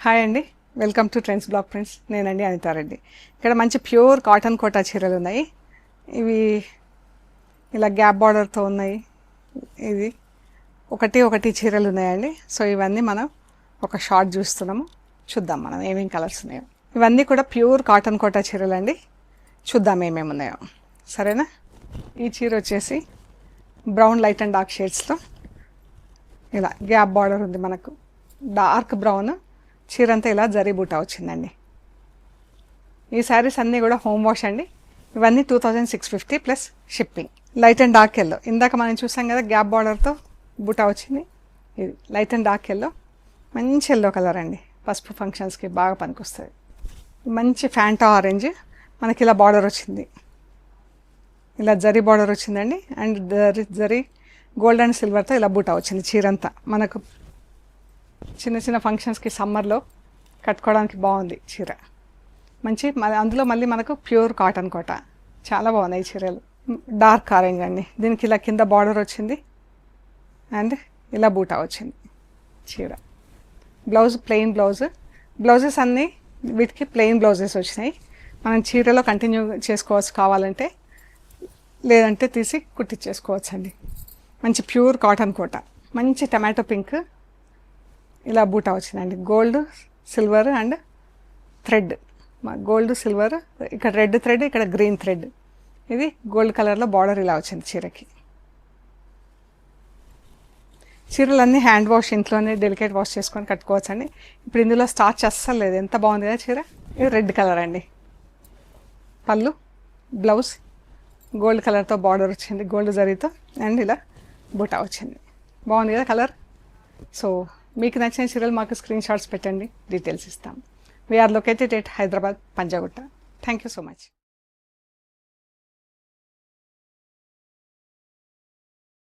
Hi అండి, welcome to trends blog friends. నేనండి అనితారెడ్డి. ఇక్కడ మంచి ప్యూర్ కాటన్ కోటా చీరలు ఉన్నాయి. ఇవి ఇలా గ్యాప్ బార్డర్తో ఉన్నాయి. ఇది ఒకటి చీరలు ఉన్నాయండి. సో ఇవన్నీ మనం ఒక షార్ట్ చూస్తున్నాము. చూద్దాం మనం ఏమేమి కలర్స్ ఉన్నాయో. ఇవన్నీ కూడా ప్యూర్ కాటన్ కోటా చీరలు అండి. చూద్దాం ఏమేమి ఉన్నాయో. సరేనా? ఈ చీర వచ్చేసి బ్రౌన్ లైట్ అండ్ డార్క్ షేడ్స్లో ఇలా గ్యాప్ బార్డర్ ఉంది. మనకు డార్క్ బ్రౌన్ చీర అంతా ఇలా జరీ బూటా వచ్చిందండి. ఈ శారీస్ అన్నీ కూడా హోమ్ వాష్ అండి. ఇవన్నీ 2650 plus shipping. Light and dark yellow, ఇందాక మనం చూసాం కదా గ్యాప్ బార్డర్తో బూటా వచ్చింది. ఇది లైట్ అండ్ డార్క్ ఎల్లో, మంచి ఎల్లో కలర్ అండి. పసుపు ఫంక్షన్స్కి బాగా పనికొస్తుంది. మంచి ఫ్యాంటా ఆరెంజ్, మనకి ఇలా బార్డర్ వచ్చింది. ఇలా జరీ బార్డర్ వచ్చిందండి. అండ్ జరీ గోల్డ్ అండ్ సిల్వర్తో ఇలా బూటా వచ్చింది. చీరంతా మనకు చిన్న చిన్న ఫంక్షన్స్కి సమ్మర్లో కట్టుకోవడానికి బాగుంది చీర. మంచి అందులో మళ్ళీ మనకు ప్యూర్ కాటన్ కోట. చాలా బాగున్నాయి చీరలు. డార్క్ ఆరెంజ్ అండి. దీనికి ఇలా కింద బార్డర్ వచ్చింది అండ్ ఇలా బూటా వచ్చింది చీర. Blouse plain blouse. బ్లౌజెస్ అన్నీ వీటికి ప్లెయిన్ బ్లౌజెస్ వచ్చినాయి. మనం చీరలో కంటిన్యూ చేసుకోవచ్చు కావాలంటే, లేదంటే తీసి కుట్టించేసుకోవచ్చు అండి. మంచి ప్యూర్ కాటన్ కోట. మంచి టమాటో పింక్ ఇలా బూటా వచ్చిందండి. Gold silver and thread. Gold silver, ఇక్కడ రెడ్ థ్రెడ్, ఇక్కడ గ్రీన్ థ్రెడ్. ఇది గోల్డ్ కలర్లో బార్డర్ ఇలా వచ్చింది చీరకి. చీరలన్నీ హ్యాండ్ వాష్, ఇంట్లోనే డెలికేట్ వాష్ చేసుకొని కట్టుకోవచ్చండి. ఇప్పుడు ఇందులో స్టార్చ్ అస్సలు లేదు. ఎంత బాగుంది కదా చీర. ఇది రెడ్ కలర్ అండి. పళ్ళు, బ్లౌజ్ గోల్డ్ కలర్తో బార్డర్ వచ్చింది, గోల్డ్ జరీతో. అండ్ ఇలా బూటా వచ్చింది. బాగుంది కదా కలర్. సో మీకు నచ్చిన చీరలు మాకు స్క్రీన్ షాట్స్ పెట్టండి, డీటెయిల్స్ ఇస్తాం. We are located at Hyderabad, Panjagutta. Thank you so much.